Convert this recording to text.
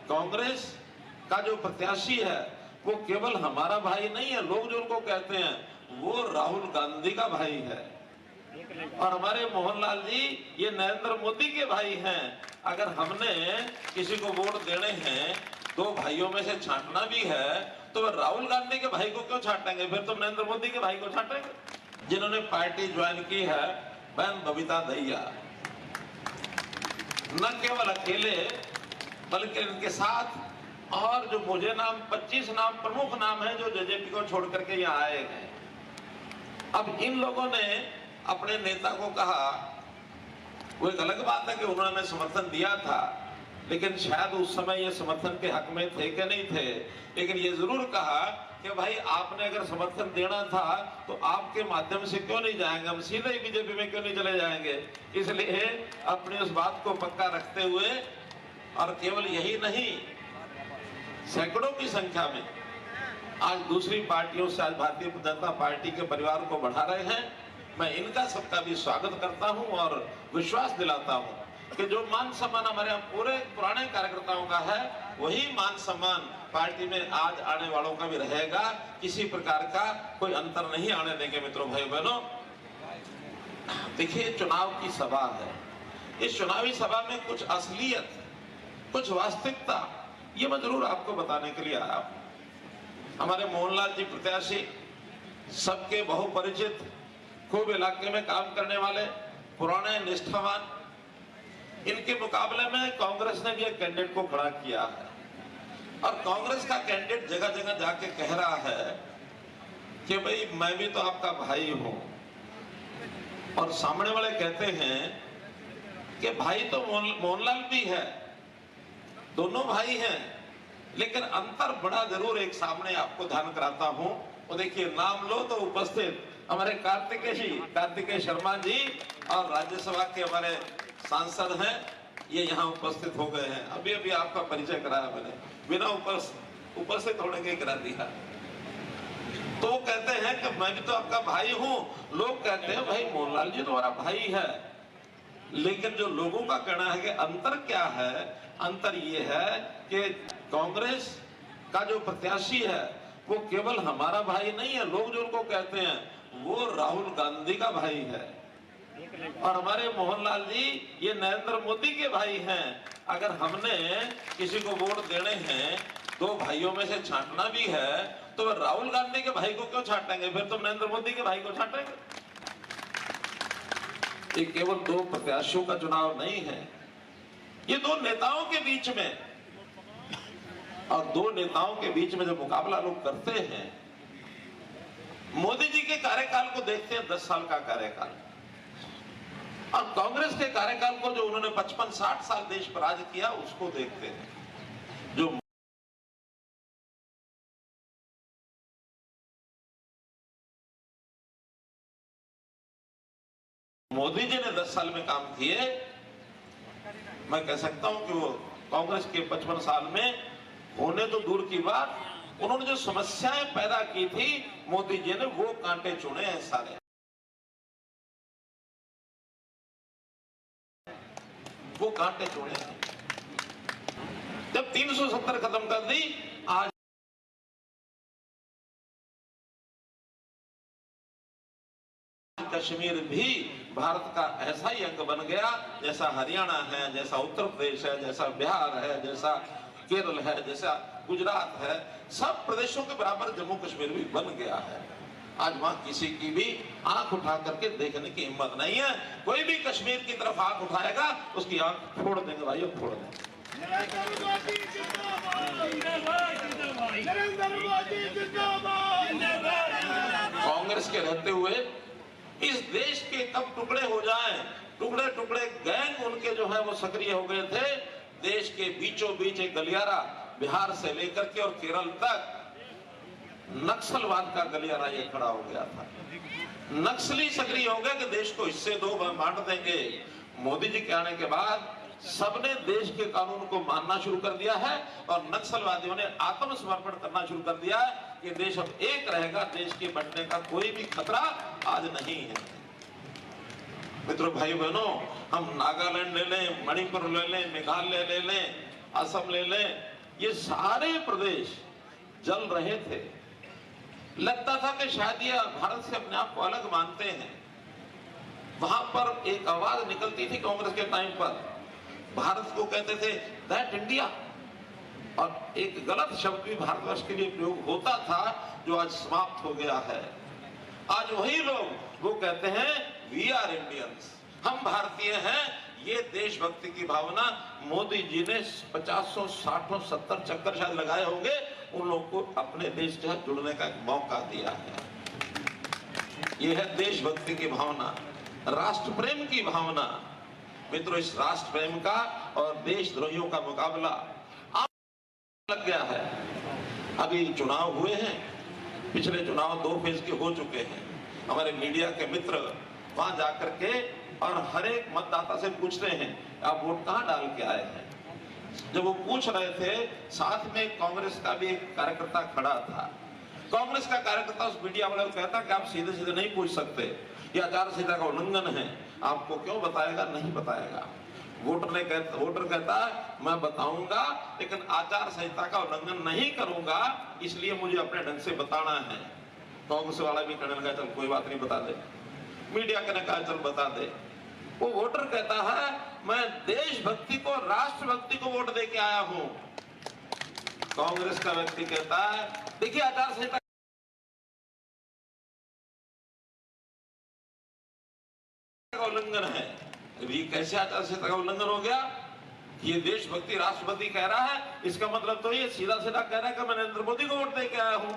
कांग्रेस का जो प्रत्याशी है वो केवल हमारा भाई नहीं है, लोग जो उनको कहते हैं वो राहुल गांधी का भाई है। और हमारे मोहनलाल जी ये नरेंद्र मोदी के भाई हैं। अगर हमने किसी को वोट देने हैं, दो भाइयों में से छांटना भी है, तो वह राहुल गांधी के भाई को क्यों छांटेंगे? फिर तो नरेंद्र मोदी के भाई को छांटेंगे। जिन्होंने पार्टी ज्वाइन की है बहन बबीता दहिया, न केवल अकेले बल्कि इनके साथ और जो मुझे नाम 25 नाम प्रमुख नाम है जो जेजेपी को छोड़ करके यहाँ आए हैं। अब इन लोगों ने अपने नेता को कहा, वो एक अलग बात है कि उन्होंने समर्थन दिया था, लेकिन शायद उस समय ये समर्थन के हक में थे कि नहीं थे, लेकिन ये जरूर कहा कि भाई आपने अगर समर्थन देना था तो आपके माध्यम से क्यों नहीं जाएंगे, हम सीधे ही बीजेपी में क्यों नहीं चले जाएंगे। इसलिए अपनी उस बात को पक्का रखते हुए, और केवल यही नहीं, सैकड़ों की संख्या में आज दूसरी पार्टियों से आज भारतीय जनता पार्टी के परिवार को बढ़ा रहे हैं। मैं इनका सबका भी स्वागत करता हूं और विश्वास दिलाता हूं कि जो मान सम्मान हमारे यहाँ पूरे पुराने कार्यकर्ताओं का है, वही मान सम्मान पार्टी में आज आने वालों का भी रहेगा। किसी प्रकार का कोई अंतर नहीं आने देंगे। मित्रों, भाई बहनों, देखिए चुनाव की सभा है, इस चुनावी सभा में कुछ असलियत, कुछ वास्तविकता, ये मैं जरूर आपको बताने के लिए आया हूं। हमारे मोहनलाल जी प्रत्याशी, सबके बहुपरिचित, खूब इलाके में काम करने वाले, पुराने निष्ठावान, इनके मुकाबले में कांग्रेस ने भी एक कैंडिडेट को खड़ा किया है और कांग्रेस का कैंडिडेट जगह जगह जाके कह रहा है कि भाई मैं भी तो आपका भाई हूं, और सामने वाले कहते हैं कि भाई तो मोहनलाल भी है, दोनों भाई हैं, लेकिन अंतर बड़ा जरूर एक सामने आपको ध्यान कराता हूं। वो देखिए, नाम लो तो उपस्थित हमारे कार्तिकेय शर्मा जी और राज्यसभा के हमारे सांसद हैं, ये यहाँ उपस्थित हो गए हैं। अभी अभी आपका परिचय कराया मैंने, बिना उपस्थित होने के करा दिया। तो वो कहते हैं कि मैं भी तो आपका भाई हूं। लोग कहते हैं भाई मोहनलाल जी तुम्हारा भाई है, लेकिन जो लोगों का कहना है कि अंतर क्या है, अंतर ये है कि कांग्रेस का जो प्रत्याशी है वो केवल हमारा भाई नहीं है, लोग जो उनको कहते हैं वो राहुल गांधी का भाई है। और हमारे मोहनलाल जी ये नरेंद्र मोदी के भाई हैं। अगर हमने किसी को वोट देने हैं, दो भाइयों में से छांटना भी है, तो वह राहुल गांधी के भाई को क्यों छांटेंगे? फिर तो नरेंद्र मोदी के भाई को छांटेंगे। ये केवल दो प्रत्याशियों का चुनाव नहीं है, ये दो नेताओं के बीच में, और दो नेताओं के बीच में जो मुकाबला लोग करते हैं, मोदी जी के कार्यकाल को देखते हैं, 10 साल का कार्यकाल, और कांग्रेस के कार्यकाल को जो उन्होंने 55-60 साल देश पर राज किया, उसको देखते हैं। जो मोदी जी ने 10 साल में काम किए, मैं कह सकता हूं कि वो कांग्रेस के 55 साल में होने तो दूर की बात, उन्होंने जो समस्याएं पैदा की थी, मोदी जी ने वो कांटे चुने हैं सारे, वो कांटे चुने हैं। जब 370 खत्म कर दी, आज कश्मीर भी भारत का ऐसा ही अंग बन गया, जैसा हरियाणा है, जैसा उत्तर प्रदेश है, जैसा बिहार है, जैसा केरल है, जैसा गुजरात है, सब प्रदेशों के बराबर जम्मू कश्मीर भी बन गया है। आज वहां किसी की भी आंख उठा करके देखने की हिम्मत नहीं है। कोई भी कश्मीर की तरफ आंख उठाएगा, उसकी आंख फोड़ देंगे भाइयों, फोड़ देंगे। कांग्रेस के रहते हुए इस देश के कब टुकड़े हो जाएं, टुकड़े टुकड़े गैंग उनके जो है वो सक्रिय हो गए थे। देश के बीचों बीच एक गलियारा, बिहार से लेकर के और केरल तक नक्सलवाद का गलियारा ये खड़ा हो गया था। नक्सली सक्रिय हो गए कि देश को हिस्से दो, बांट देंगे। मोदी जी के आने के बाद सबने देश के कानून को मानना शुरू कर दिया है और नक्सलवादियों ने आत्मसमर्पण करना शुरू कर दिया है कि देश अब एक रहेगा, देश के बंटने का कोई भी खतरा आज नहीं है। मित्रों, भाई बहनों, हम नागालैंड ले लें, मणिपुर ले लें, मेघालय ले लें, असम ले लें, ये सारे प्रदेश जल रहे थे। लगता था कि शायद ये भारत से अपने आप को अलग मानते हैं। वहां पर एक आवाज निकलती थी कांग्रेस के टाइम पर, भारत को कहते थे दैट इंडिया, और एक गलत शब्द भी भारतवर्ष के लिए प्रयोग होता था जो आज समाप्त हो गया है। आज वही लोग वो कहते हैं वी आर इंडियंस, हम भारतीय हैं। ये देशभक्ति की भावना मोदी जी ने 50, 60, 70 चक्कर शायद लगाए होंगे, उन लोगों को अपने देश के साथ जुड़ने का एक मौका दिया है। ये है देशभक्ति की भावना, राष्ट्र प्रेम की भावना। मित्रों, इस राष्ट्र प्रेम का और देशद्रोहियों का मुकाबला आप लग गया है। अभी चुनाव हुए हैं, पिछले चुनाव 2 फेज के हो चुके हैं। हमारे मीडिया के मित्र वहां जाकर के और हर एक मतदाता से पूछते हैं आप वोट कहां डाल के आए हैं। जब वो पूछ रहे थे, साथ में कांग्रेस का भी एक कार्यकर्ता खड़ा था। कांग्रेस का कार्यकर्ता उस मीडिया वाले को कहता कि आप सीधे सीधे नहीं पूछ सकते, ये आचार संहिता का उल्लंघन है, आपको क्यों बताएगा, नहीं बताएगा। वोटर कहता है मैं बताऊंगा लेकिन आचार संहिता का उल्लंघन नहीं करूंगा, इसलिए मुझे अपने ढंग से बताना है। कांग्रेस वाला भी कहने लगा चल कोई बात नहीं, बता दे। मीडिया ने कहा चल बता दे। वो वोटर कहता है मैं देशभक्ति को, राष्ट्रभक्ति को वोट दे के आया हूं। कांग्रेस का व्यक्ति कहता है देखिए आचार संहिता का उल्लंघन है। ये कैसे आचार संहिता का उल्लंघन हो गया? ये देशभक्ति राष्ट्रपति कह रहा है, इसका मतलब तो ये सीधा सीधा कह रहा है कि मैं नरेंद्र मोदी को वोट दे के आया हूं।